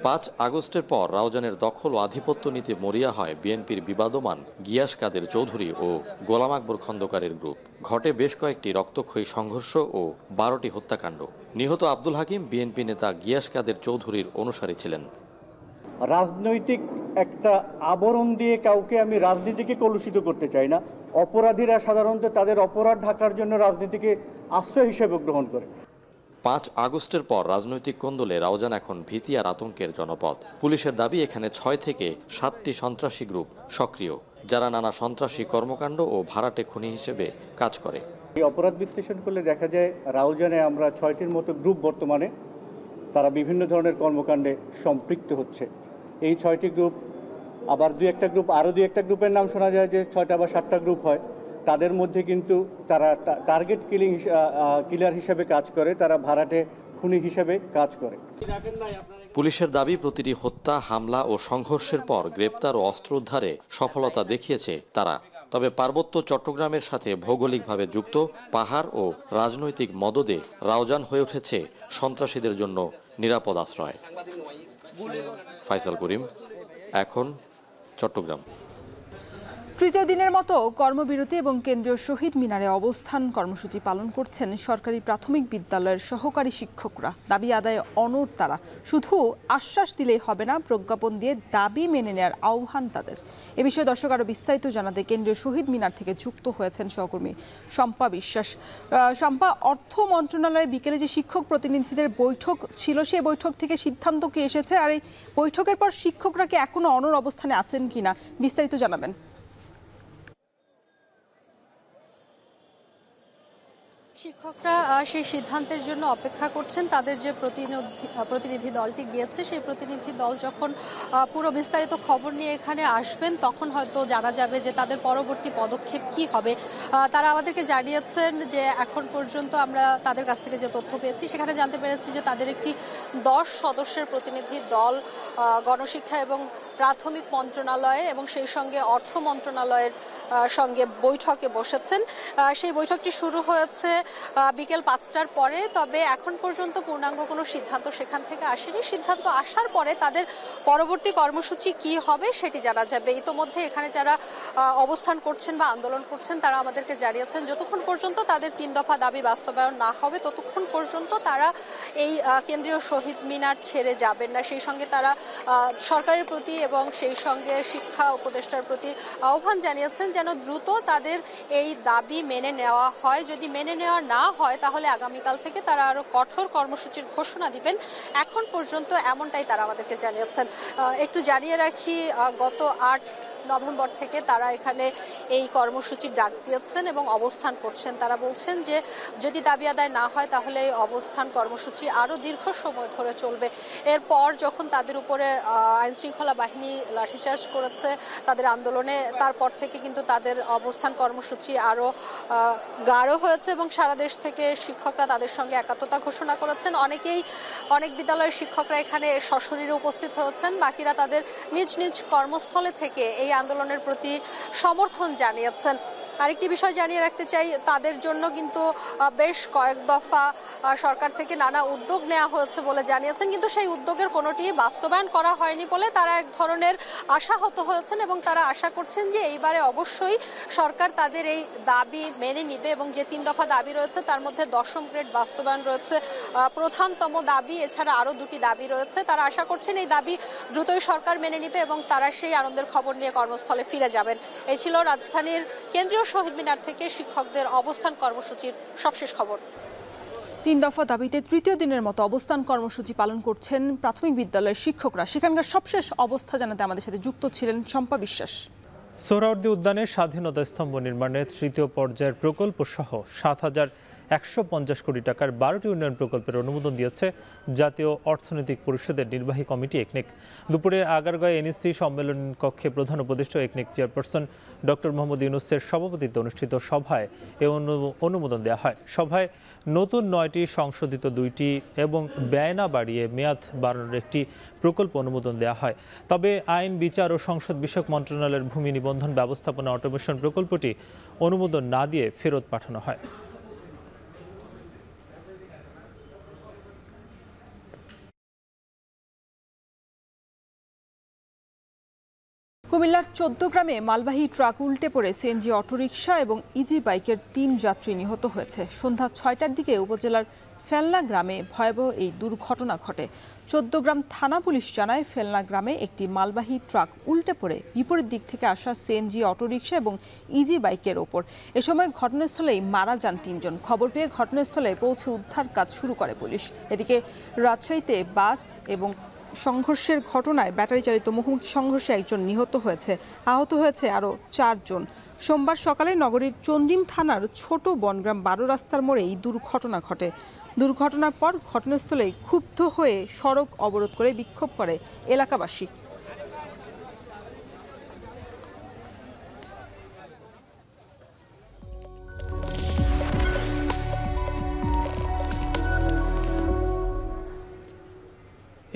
5 আগস্টের পর রাউজানের দখল ও আধিপত্য নিতে মরিয়া হয় বিএনপির বিবাদমান গিয়াস কাদের চৌধুরী ও গোলাম আকবর খন্দকারের গ্রুপ। ঘটে বেশ কয়েকটি রক্তক্ষয়ী সংঘর্ষ ও 12টি হত্যাকাণ্ড। নিহত আব্দুল হাকিম বিএনপি নেতা গিয়াস কাদের চৌধুরীর অনুসারী ছিলেন। রাজনৈতিক একটা আবরণ দিয়ে কাউকে আমি রাজনীতিকে কলুষিত করতে চাই না। অপরাধীরা সাধারণত তাদের অপরাধ ঢাকার জন্য রাজনীতিকে আশ্রয় হিসেবে গ্রহণ করে। 5 আগস্টের পর রাজনৈতিক কোন্দলে রাউজান এখন ভীতি আর আতঙ্কের জনপদ। পুলিশের দাবি এখানে 6 থেকে 7টি সন্ত্রাসী গ্রুপ সক্রিয়, যারা নানা সন্ত্রাসী কর্মকাণ্ড ও ভাড়াটে খুনি হিসেবে কাজ করে। এই অপরাধ বিশ্লেষণ করলে দেখা যায় রাউজানে আমরা 6টির মতো গ্রুপ বর্তমানে তারা বিভিন্ন ধরনের কর্মকাণ্ডে সম্পৃক্ত হচ্ছে। এই 6টি গ্রুপ, আবার আরও 2-1টা গ্রুপের নাম শোনা যায় যে 6টা বা 7টা গ্রুপ হয়। তাদের মধ্যে কিন্তু তারা টার্গেট কিলার হিসেবে কাজ করে, তারা ভাড়াটে খুনি হিসেবে কাজ করে। পুলিশের দাবি প্রতিটি হত্যা, হামলা ও সংঘর্ষের পর গ্রেপ্তার ও অস্ত্র উদ্ধারে সফলতা দেখিয়েছে তারা। তবে পার্বত্য চট্টগ্রামের সাথে ভৌগোলিকভাবে যুক্ত পাহাড় ও রাজনৈতিক মদদে রাউজান হয়ে উঠেছে সন্ত্রাসীদের জন্য নিরাপদ আশ্রয়। ফয়সাল করিম, এখন, চট্টগ্রাম। তৃতীয় দিনের মতো কর্মবিরতি এবং কেন্দ্রীয় শহীদ মিনারে অবস্থান কর্মসূচি পালন করছেন সরকারি প্রাথমিক বিদ্যালয়ের সহকারী শিক্ষকরা। দাবি আদায়ে অনড় তারা। শুধু আশ্বাস দিলেই হবে না, প্রজ্ঞাপন দিয়ে দাবি মেনে নেওয়ার আহ্বান তাদের। এ বিষয়ে দর্শক আরও বিস্তারিত জানাতে কেন্দ্রীয় শহীদ মিনার থেকে যুক্ত হয়েছেন সহকর্মী শম্পা বিশ্বাস। শম্পা, অর্থ মন্ত্রণালয়ে বিকেলে যে শিক্ষক প্রতিনিধিদের বৈঠক ছিল, সেই বৈঠক থেকে সিদ্ধান্ত কি এসেছে, আর এই বৈঠকের পর শিক্ষকরা কি এখনো অনড় অবস্থানে আছেন কিনা, বিস্তারিত জানাবেন। শিক্ষকরা সেই সিদ্ধান্তের জন্য অপেক্ষা করছেন। তাদের যে প্রতিনিধি দলটি গিয়েছে, সেই প্রতিনিধি দল যখন পুরো বিস্তারিত খবর নিয়ে এখানে আসবেন, তখন হয়তো জানা যাবে যে তাদের পরবর্তী পদক্ষেপ কি হবে। তারা আমাদেরকে জানিয়েছেন যে এখন পর্যন্ত আমরা তাদের কাছ থেকে যে তথ্য পেয়েছি, সেখানে জানতে পেরেছি যে তাদের একটি 10 সদস্যের প্রতিনিধি দল গণশিক্ষা এবং প্রাথমিক মন্ত্রণালয়ে এবং সেই সঙ্গে অর্থ মন্ত্রণালয়ের সঙ্গে বৈঠকে বসেছেন। সেই বৈঠকটি শুরু হয়েছে বিকেল 5টার পরে। তবে এখন পর্যন্ত পূর্ণাঙ্গ কোনো সিদ্ধান্ত সেখান থেকে আসেনি। সিদ্ধান্ত আসার পরে তাদের পরবর্তী কর্মসূচি কি হবে সেটি জানা যাবে। ইতোমধ্যে এখানে যারা অবস্থান করছেন বা আন্দোলন করছেন, তারা আমাদেরকে জানিয়েছেন যতক্ষণ পর্যন্ত তাদের 3 দফা দাবি বাস্তবায়ন না হবে, ততক্ষণ পর্যন্ত তারা এই কেন্দ্রীয় শহীদ মিনার ছেড়ে যাবেন না। সেই সঙ্গে তারা সরকারের প্রতি এবং সেই সঙ্গে শিক্ষা উপদেষ্টার প্রতি আহ্বান জানিয়েছেন যেন দ্রুত তাদের এই দাবি মেনে নেওয়া হয়। যদি মেনে নেওয়া না হয়, তাহলে আগামীকাল থেকে তারা আরো কঠোর কর্মসূচির ঘোষণা দিবেন। এখন পর্যন্ত এমনটাই তারা আমাদেরকে জানিয়েছেন। একটু জানিয়ে রাখি, গত 8 নভেম্বর থেকে তারা এখানে এই কর্মসূচির ডাক দিয়েছেন এবং অবস্থান করছেন। তারা বলছেন যে যদি দাবি আদায় না হয়, তাহলে এই অবস্থান কর্মসূচি আরো দীর্ঘ সময় ধরে চলবে। এরপর যখন তাদের উপরে আইনশৃঙ্খলা বাহিনী লাঠিচার্জ করেছে তাদের আন্দোলনে, তারপর থেকে কিন্তু তাদের অবস্থান কর্মসূচি আরো গাঢ় হয়েছে এবং সারা দেশ থেকে শিক্ষকরা তাদের সঙ্গে একাত্মতা ঘোষণা করেছেন। অনেক বিদ্যালয়ের শিক্ষকরা এখানে সশরীরে উপস্থিত হয়েছেন, বাকিরা তাদের নিজ নিজ কর্মস্থলে থেকে এই আন্দোলনের প্রতি সমর্থন জানিয়েছেন। আরেকটি বিষয় জানিয়ে রাখতে চাই, তাদের জন্য কিন্তু বেশ কয়েক দফা সরকার থেকে নানা উদ্যোগ নেওয়া হয়েছে বলে জানিয়েছেন, কিন্তু সেই উদ্যোগের কোনোটি বাস্তবায়ন করা হয়নি বলে তারা এক ধরনের আশাহত হয়েছেন এবং তারা আশা করছেন যে এইবারে অবশ্যই সরকার তাদের এই দাবি মেনে নিবে এবং যে 3 দফা দাবি রয়েছে তার মধ্যে 10ম গ্রেড বাস্তবায়ন রয়েছে প্রধানতম দাবি। এছাড়া আরো 2টি দাবি রয়েছে। তারা আশা করছেন এই দাবি দ্রুতই সরকার মেনে নিবে এবং তারা সেই আনন্দের খবর নিয়ে কর্মস্থলে ফিরে যাবেন। এই ছিল রাজধানীর কেন্দ্রীয় শহীদ মিনার থেকে শিক্ষকদের অবস্থান কর্মসূচির সবশেষ খবর। 3 দফা দাবিতে তৃতীয় দিনের মতো অবস্থান কর্মসূচি পালন করছেন প্রাথমিক বিদ্যালয়ের শিক্ষকরা। সেখানকার সবশেষ অবস্থা জানাতে আমাদের সাথে যুক্ত ছিলেন শম্পা বিশ্বাস। সোহরাওয়ার্দী উদ্যানে স্বাধীনতা স্তম্ভ নির্মাণের 3য় পর্যায়ের প্রকল্প সহ 7,150 কোটি টাকার 12টি উন্নয়ন প্রকল্পের অনুমোদন দিয়েছে জাতীয় অর্থনৈতিক পরিষদের নির্বাহী কমিটি একনেক। দুপুরে আগারগাঁও এনইসি সম্মেলন কক্ষে প্রধান উপদেষ্টা একনেক চেয়ারপারসন ডক্টর মোহাম্মদ ইউনূসের সভাপতিত্বে অনুষ্ঠিত সভায় এ অনুমোদন দেওয়া হয়। সভায় নতুন 9টি, সংশোধিত 2টি এবং ব্যয় না বাড়িয়ে মেয়াদ বাড়ানোর একটি প্রকল্প অনুমোদন দেওয়া হয়। তবে আইন, বিচার ও সংসদ বিষয়ক মন্ত্রণালয়ের ভূমি নিবন্ধন ব্যবস্থাপনা অটোমেশন প্রকল্পটি অনুমোদন না দিয়ে ফেরত পাঠানো হয়। কুমিল্লার 14 গ্রামে মালবাহী ট্রাক উল্টে পড়ে সিএনজি অটোরিকশা এবং ইজি বাইকের 3 যাত্রী নিহত হয়েছে। সন্ধ্যা 6টার দিকে উপজেলার ফেলনা গ্রামে ভয়াবহ এই দুর্ঘটনা ঘটে। 14 গ্রাম থানা পুলিশ জানায়, ফেলনা গ্রামে একটি মালবাহী ট্রাক উল্টে পড়ে বিপরীত দিক থেকে আসা সিএনজি অটোরিকশা এবং ইজি বাইকের ওপর। এ সময় ঘটনাস্থলেই মারা যান 3 জন। খবর পেয়ে ঘটনাস্থলে পৌঁছে উদ্ধার কাজ শুরু করে পুলিশ। এদিকে রাজশাহীতে বাস এবং সংঘর্ষের ঘটনায় ব্যাটারি চালিত মুখোমুখি সংঘর্ষে একজন নিহত হয়েছে, আহত হয়েছে আরও 4 জন। সোমবার সকালে নগরীর চন্দ্রিম থানার ছোট বনগ্রাম 12 রাস্তার মোড়ে এই দুর্ঘটনা ঘটে। দুর্ঘটনার পর ঘটনাস্থলেই ক্ষুব্ধ হয়ে সড়ক অবরোধ করে বিক্ষোভ করে এলাকাবাসী।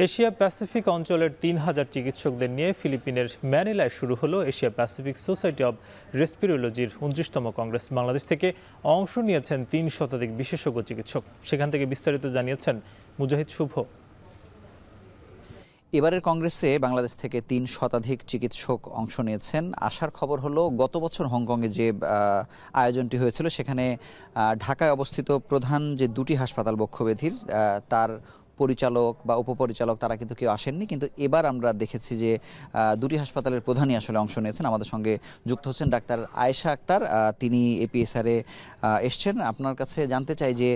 এশিয়া প্যাসিফিক অঞ্চলের 3000 চিকিৎসকদের নিয়ে ফিলিপিনের ম্যানিলায় শুরু হলো এশিয়া প্যাসিফিক সোসাইটি অব রেসপিরোলজির 29তম কংগ্রেস। বাংলাদেশ থেকে অংশ নিয়েছেন 3 শতাধিক বিশেষজ্ঞ চিকিৎসক। সেখান থেকে বিস্তারিত জানিয়েছেন মুজাহিদ শুভ। এবারের কংগ্রেসে বাংলাদেশ থেকে ৩ শতাধিক চিকিৎসক অংশ নিয়েছেন। আসার খবর হলো গত বছর হংকংয়ে যে আয়োজনটি হয়েছিল সেখানে ঢাকায় অবস্থিত প্রধান যে 2টি হাসপাতাল বক্ষব্যাধির তার পরিচালক বা উপপরিচালক তারা কিন্তু কেউ আসেননি, কিন্তু এবার আমরা দেখেছি যে 2টি হাসপাতালের প্রধানই আসলে অংশ নিয়েছেন। আমাদের সঙ্গে যুক্ত হচ্ছেন ডাক্তার আয়েশা আক্তার, তিনি এপিএসআরে এসছেন। আপনার কাছে জানতে চাই যে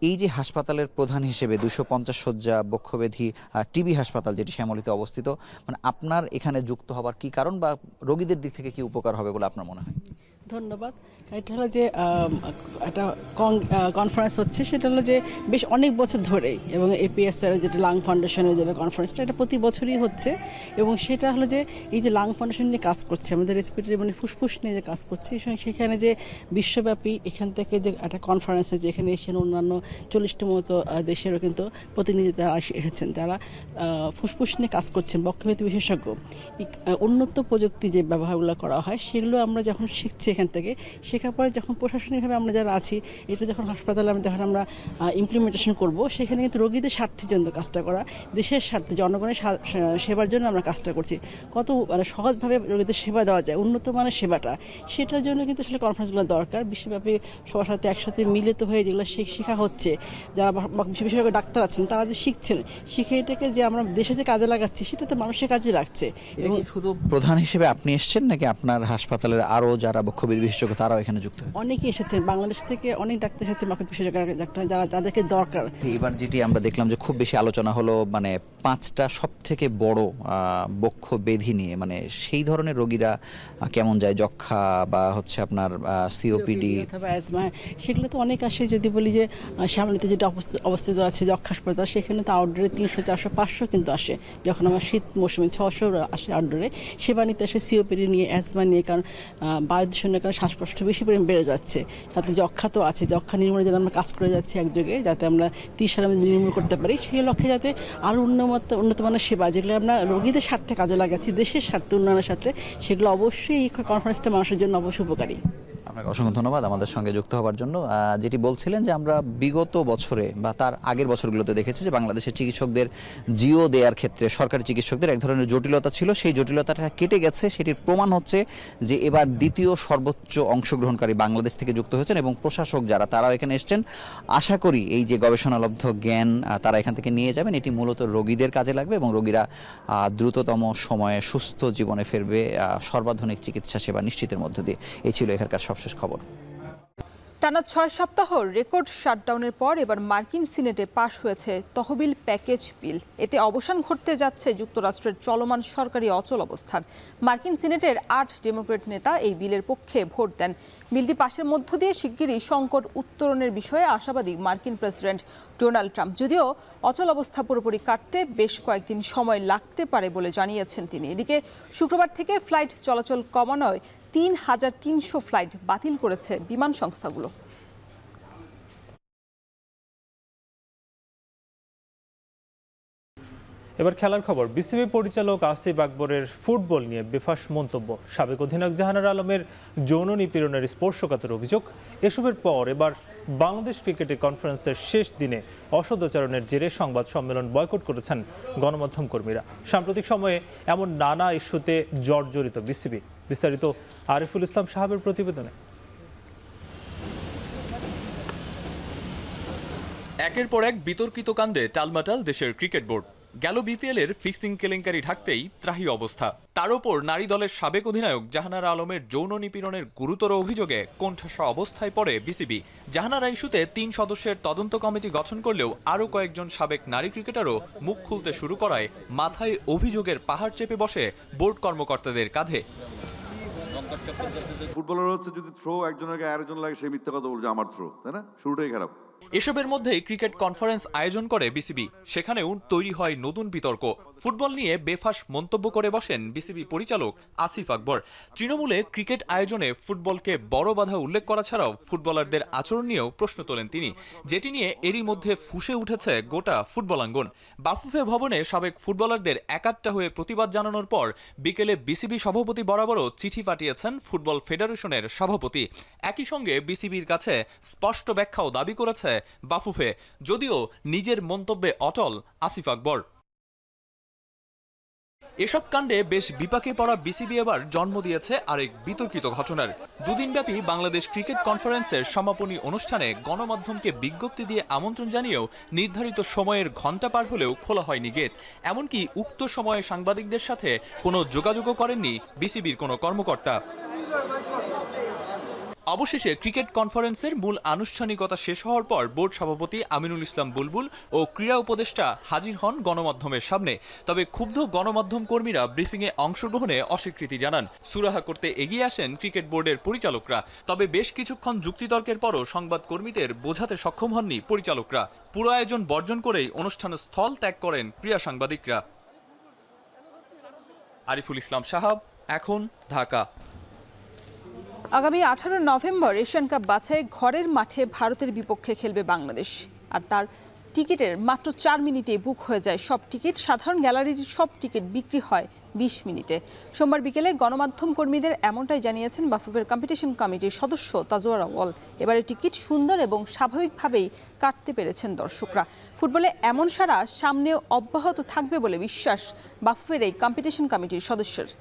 এই যে হাসপাতালের প্রধান হিসেবে 250 শয্যা বক্ষব্যাধি টিবি হাসপাতাল যেটি শ্যামলীতে অবস্থিত, মানে আপনার এখানে যুক্ত হবার কি কারণ বা রোগীদের দিক থেকে কি উপকার হবে বলে আপনার মনে হয়? ধন্যবাদ। এটা হলো যে একটা কনফারেন্স হচ্ছে, সেটা হলো যে বেশ অনেক বছর ধরেই, এবং এপিএসআর যেটা লাং ফাউন্ডেশনের যেটা কনফারেন্সটা এটা প্রতি বছরই হচ্ছে, এবং সেটা হলো যে এই যে লাং ফাউন্ডেশন নিয়ে কাজ করছে, আমাদের রেসপিরেটরি মানে ফুসফুস নিয়ে যে কাজ করছে, সেখানে যে বিশ্বব্যাপী এখান থেকে যে একটা কনফারেন্সে যেখানে এসেছেন অন্যান্য 40টি মতো দেশেরও কিন্তু প্রতিনিধি তারা এসেছেন, যারা ফুসফুস নিয়ে কাজ করছেন, বক্ষব্যাধি বিশেষজ্ঞ। উন্নত প্রযুক্তি যে ব্যবহারগুলো করা হয় সেগুলো আমরা যখন শিখছি এখান থেকে, শেখার পরে যখন প্রশাসনিকভাবে আমরা যারা আছি, এটা যখন হাসপাতালে যখন আমরা ইমপ্লিমেন্টেশন করব, সেখানে কিন্তু রোগীদের স্বার্থের জন্য কাজটা করা, দেশের স্বার্থে জনগণের সেবার জন্য আমরা কাজটা করছি। কত মানে সহজভাবে রোগীদের সেবা দেওয়া যায়, উন্নত মানের সেবাটা, সেটার জন্য কিন্তু আসলে কনফারেন্সগুলো দরকার। বিশ্বব্যাপী সবার সাথে একসাথে মিলিত হয়ে যেগুলো শেখা হচ্ছে, যারা বিশেষজ্ঞ ডাক্তার আছেন তারা যে শিখছেন, শিখে এটাকে যে আমরা দেশে যে কাজে লাগাচ্ছি সেটা তো মানুষের কাজে রাখছে। এবং শুধু প্রধান হিসেবে আপনি এসেছেন নাকি আপনার হাসপাতালের আরও যারা বক্ষব্যাধি বিশেষজ্ঞ তারাও এখানে যুক্ত হয়েছে? অনেকে এসেছেন, বাংলাদেশ থেকে অনেক ডাক্তার এসেছেন, বক্ষব্যাধি বিশেষজ্ঞ ডাক্তার যারা যাদেরকে দরকার। এবার যেটি আমরা দেখলাম যে খুব বেশি আলোচনা হলো মানে 5টা সব থেকে বড় বক্ষব্যাধি নিয়ে, মানে সেই ধরনের রোগীরা কেমন যায়, যক্ষা বা হচ্ছে আপনার সিওপিডি অথবা অ্যাজমা, সেগুলো তো অনেক আসে। যদি বলি যে শ্যামলীতে যেটা অবস্থিত আছে যক্ষা হাসপাতাল, সেখানে তো আউটডোরে 300, 400, 500 কিন্তু আসে। যখন আমার শীত মৌসুমে 600 আসে আউটডোরে, সেবা নিতে আসে সিওপিডি নিয়ে, অ্যাজমা নিয়ে, কারণ বায়ু দূষণের কারণে শ্বাসকষ্ট বেশি পরিমাণ বেড়ে যাচ্ছে। তাতে যক্ষা তো আছে, যক্ষা নির্মূলের জন্য আমরা কাজ করে যাচ্ছি একযোগে, যাতে আমরা 30 সালে নির্মূল করতে পারি। সেই লক্ষ্যে যাতে আরও উন্নত মানের সেবা, যেগুলো আমরা রোগীদের স্বার্থে কাজে লাগাচ্ছি, দেশের স্বার্থে উন্নয়নের স্বার্থে, সেগুলো অবশ্যই এই কনফারেন্সটা মানুষের জন্য অবশ্যই উপকারী। আপনাকে অসংখ্য ধন্যবাদ আমাদের সঙ্গে যুক্ত হওয়ার জন্য। যেটি বলছিলেন যে আমরা বিগত বছরে বা তার আগের বছরগুলোতে দেখেছি যে বাংলাদেশের চিকিৎসকদের জিও দেওয়ার ক্ষেত্রে সরকারি চিকিৎসকদের এক ধরনের জটিলতা ছিল, সেই জটিলতাটা কেটে গেছে। সেটির প্রমাণ হচ্ছে যে এবার দ্বিতীয় সর্বোচ্চ অংশগ্রহণকারী বাংলাদেশ থেকে যুক্ত হয়েছেন, এবং প্রশাসক যারা তারাও এখানে এসছেন। আশা করি এই যে গবেষণালব্ধ জ্ঞান তারা এখান থেকে নিয়ে যাবেন, এটি মূলত রোগীদের কাজে লাগবে এবং রোগীরা দ্রুততম সময়ে সুস্থ জীবনে ফিরবে সর্বাধুনিক চিকিৎসা সেবা নিশ্চিতের মধ্য দিয়ে। এই ছিল এখানকার সবশেষ খবর। টানা 6 সপ্তাহ রেকর্ড শাটডাউনের পর এবার মার্কিন সিনেটে পাশ হয়েছে তহবিল প্যাকেজ বিল। এতে অবসান ঘটতে যাচ্ছে যুক্তরাষ্ট্রের চলমান সরকারি অচল অবস্থার। মার্কিন সিনেটের 8 ডেমোক্র্যাট নেতা এই বিলের পক্ষে ভোট দেন। বিলটি পাশের মধ্য দিয়ে শিগগিরই সংকট উত্তরণের বিষয়ে আশাবাদী মার্কিন প্রেসিডেন্ট ডোনাল্ড ট্রাম্প। যদিও অচল অবস্থা পুরোপুরি কাটতে বেশ কয়েকদিন সময় লাগতে পারে বলে জানিয়েছেন তিনি। এদিকে শুক্রবার থেকে ফ্লাইট চলাচল কমানোয় 3300 ফ্লাইট বাতিল করেছে বিমান সংস্থাগুলো। এবার খেলার খবর। বিসিবি পরিচালক আসিফ আকবরের ফুটবল নিয়ে বেফাঁস মন্তব্য, সাবেক অধিনায়ক জাহানারা আলমের যৌন নিপীড়নের স্পর্শকাতর অভিযোগ। এসবের পর এবার বাংলাদেশ ক্রিকেট কনফারেন্সের শেষ দিনে অসদাচরণের জেরে সংবাদ সম্মেলন বয়কট করেছেন গণমাধ্যম কর্মীরা। সাম্প্রতিক সময়ে এমন নানা ইস্যুতে জর্জরিত বিসিবি। বিস্তারিত আরিফুল ইসলাম সাহাবের প্রতিবেদনে। একের পর এক বিতর্কিত কাণ্ডে টালমাটাল দেশের ক্রিকেট বোর্ড। গেল বিপিএল-এর ফিক্সিং কেলেঙ্কারি ঢাকতেই ত্রাহি অবস্থা। তার ওপর নারী দলের সাবেক অধিনায়ক জাহানারা আলমের যৌন নিপীড়নের গুরুতর অভিযোগে কোণঠাসা অবস্থায় পড়ে বিসিবি। জাহানারা ইস্যুতে 3 সদস্যের তদন্ত কমিটি গঠন করলেও আরও কয়েকজন সাবেক নারী ক্রিকেটারও মুখ খুলতে শুরু করায় মাথায় অভিযোগের পাহাড় চেপে বসে বোর্ড কর্মকর্তাদের কাঁধে। ফুটবলার হচ্ছে যদি থ্রো একজনের গায়ে আরেকজন লাগে, সে মিথ্যা কথা বলছে আমার থ্রো, তাই না? শুরুটাই খারাপ। এসবের মধ্যেই ক্রিকেট কনফারেন্স আয়োজন করে বিসিবি। সেখানেও তৈরি হয় নতুন বিতর্ক। ফুটবল নিয়ে বেফাঁস মন্তব্য করে বসেন বিসিবি পরিচালক আসিফ আকবর। তৃণমূলে ক্রিকেট আয়োজনে ফুটবলকে বড় বাধা উল্লেখ করা ছাড়াও ফুটবলারদের আচরণ নিয়েও প্রশ্ন তোলেন তিনি, যেটি নিয়ে এরই মধ্যে ফুঁসে উঠেছে গোটা ফুটবলাঙ্গন। বাফুফে ভবনে সাবেক ফুটবলারদের একাট্টা হয়ে প্রতিবাদ জানানোর পর বিকেলে বিসিবি সভাপতি বরাবরও চিঠি পাঠিয়েছেন ফুটবল ফেডারেশনের সভাপতি। একই সঙ্গে বিসিবির কাছে স্পষ্ট ব্যাখ্যাও দাবি করেছে বাফুফে, যদিও নিজের মন্তব্যে অটল আসিফ আকবর। এসব কাণ্ডে বেশ বিপাকে পড়া বিসিবি এবার জন্ম দিয়েছে আরেক বিতর্কিত ঘটনার। দুদিনব্যাপী বাংলাদেশ ক্রিকেট কনফারেন্সের সমাপনী অনুষ্ঠানে গণমাধ্যমকে বিজ্ঞপ্তি দিয়ে আমন্ত্রণ জানিয়েও নির্ধারিত সময়ের ঘণ্টা পার হলেও খোলা হয়নি গেট। এমনকি উক্ত সময়ে সাংবাদিকদের সাথে কোনো যোগাযোগও করেননি বিসিবির কোনো কর্মকর্তা। অবশেষে ক্রিকেট কনফারেন্সের মূল আনুষ্ঠানিকতা শেষ হওয়ার পর বোর্ড সভাপতি আমিনুল ইসলাম বুলবুল ও ক্রীড়া উপদেষ্টা হাজির হন গণমাধ্যমের সামনে। তবে ক্ষুব্ধ গণমাধ্যম কর্মীরা ব্রিফিংয়ে অংশগ্রহণে অস্বীকৃতি জানান। সুরাহা করতে এগিয়ে আসেন ক্রিকেট বোর্ডের পরিচালকরা। তবে বেশ কিছুক্ষণ যুক্তিতর্কের পরও সংবাদ কর্মীদের বোঝাতে সক্ষম হননি পরিচালকরা। পুরো আয়োজন বর্জন করেই অনুষ্ঠান স্থল ত্যাগ করেন ক্রীড়া সাংবাদিকরা। আরিফুল ইসলাম সাহাব, এখন, ঢাকা। আগামী 18 নভেম্বর এশিয়ান কাপ বাছাই ঘরের মাঠে ভারতের বিপক্ষে খেলবে বাংলাদেশ। আর তার টিকিটের মাত্র 4 মিনিটে বুক হয়ে যায় সব টিকিট। সাধারণ গ্যালারির সব টিকিট বিক্রি হয় 20 মিনিটে। সোমবার বিকেলে গণমাধ্যম কর্মীদের এমনটাই জানিয়েছেন বাফুফের কম্পিটিশন কমিটির সদস্য তাজওয়ার আউয়াল। এবারে টিকিট সুন্দর এবং স্বাভাবিকভাবেই কাটতে পেরেছেন দর্শকরা। ফুটবলে এমন সারা সামনেও অব্যাহত থাকবে বলে বিশ্বাস বাফুফের এই কম্পিটিশন কমিটির সদস্যের।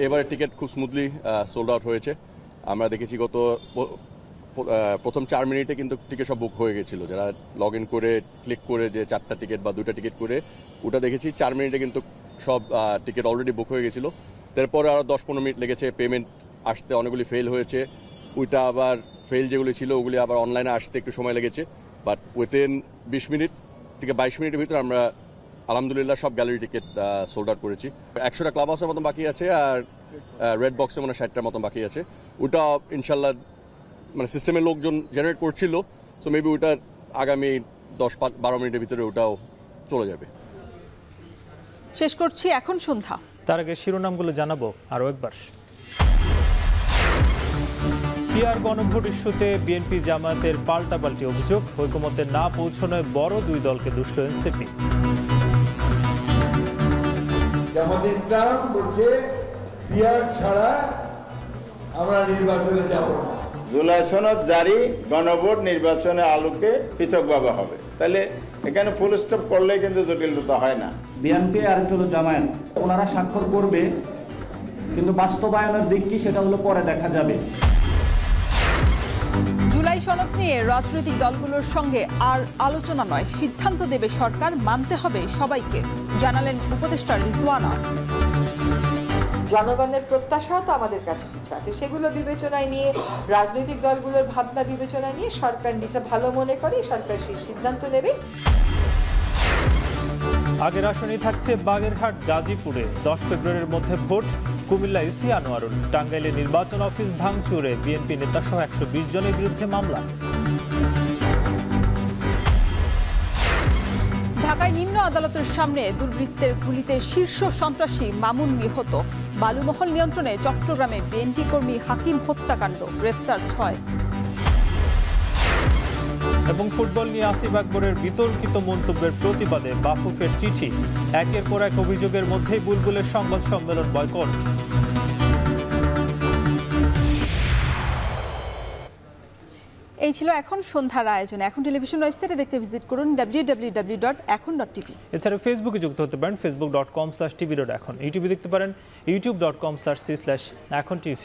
এবারে টিকিট খুব স্মুথলি সোল্ড আউট হয়েছে। আমরা দেখেছি গত প্রথম 4 মিনিটে কিন্তু টিকিট সব বুক হয়ে গেছিল। যারা লগ ইন করে ক্লিক করে যে 4টা টিকিট বা 2টা টিকিট করে ওটা দেখেছি 4 মিনিটে কিন্তু সব টিকিট অলরেডি বুক হয়ে গেছিল। তারপরে আরও 10-15 মিনিট লেগেছে পেমেন্ট আসতে, অনেকগুলি ফেল হয়েছে। ওইটা আবার ফেল যেগুলি ছিল ওগুলি আবার অনলাইনে আসতে একটু সময় লেগেছে। বাট উইথিন 20 মিনিট থেকে 22 মিনিটের ভিতরে আমরা আলহামদুলিল্লাহ সব গ্যালারি টিকিট সোল্ড আউট করেছি। 100টা ক্লাব হাউসের মতন বাকি আছে আর রেড বক্সে মানে 60টার মতন বাকি আছে। ওটা ইনশাল্লাহ মানে সিস্টেমের লোকজন জেনারেট করছিল, সো মেবি ওটা আগামী 10-12 মিনিটের ভিতরে ওটাও চলে যাবে। শেষ করছি এখন সন্ধ্যা। তার আগে শিরোনামগুলো জানাবো আরও একবার। পিআর গণভোট ইস্যুতে বিএনপি জামায়াতের পাল্টাপাল্টি অভিযোগ। ঐকমত্যে না পৌঁছানোয় বড় দুই দলকে দুষল এনসিপি। জামাতে ইসলাম বলছে পিআর ছাড়া আমরা নির্বাচনে যাব না। জুলাই সনদ জারি, গণভোট নির্বাচনের আলোকে পৃথকভাবে হবে। তাহলে এখানে ফুল স্টপ করলে কিন্তু জটিলতা হয় না। বিএনপি আর হলো জামায়াত, ওনারা স্বাক্ষর করবে, কিন্তু বাস্তবায়নের দিক কি সেটা হলো পরে দেখা যাবে। জুলাই সনদ নিয়ে রাজনৈতিক দলগুলোর সঙ্গে আর আলোচনা নয়, সিদ্ধান্ত দেবে সরকার, মানতে হবে সবাইকে, জানালেন উপদেষ্টা রিজওয়ানা। জনগণের প্রত্যাশাও তো আমাদের কাছে কিছু আছে, সেগুলো বিবেচনায় নিয়ে রাজনৈতিক দলগুলোর ভাবনা বিবেচনায় নিয়ে সরকার যেটা ভালো মনে করে সরকার সেই সিদ্ধান্ত নেবে। আগের আসনেই থাকছে বাগেরহাট, গাজীপুরে 10 ফেব্রুয়ারির মধ্যে ভোট। কুমিল্লা ইসি আনোয়ারুল। টাঙ্গাইলে নির্বাচন অফিস ভাঙচুরে বিএনপি নেতাসহ 120 জনের বিরুদ্ধে মামলা। ঢাকায় নিম্ন আদালতের সামনে দুর্বৃত্তের গুলিতে শীর্ষ সন্ত্রাসী মামুন নিহত। বালুমহল নিয়ন্ত্রণে চট্টগ্রামে বিএনপি কর্মী হাকিম হত্যাকাণ্ড, গ্রেফতার 6। এবং ফুটবল নিয়ে আসিফ আকবরের বিতর্কিত মন্তব্যের প্রতিবাদে বাফুফের চিঠি। একের পর এক অভিযোগের মধ্যেই বুলবুলের সংবাদ সম্মেলন বয়কট। এই ছিল এখন সন্ধ্যার আয়োজন। এখন টেলিভিশন ওয়েবসাইটে দেখতে ভিজিট করুন www.এখন.tv। এছাড়া ফেসবুকে যুক্ত হতে পারেন facebook.com/tv.এখন। ইউটিউবে দেখতে পারেন youtube.com/c/echontv।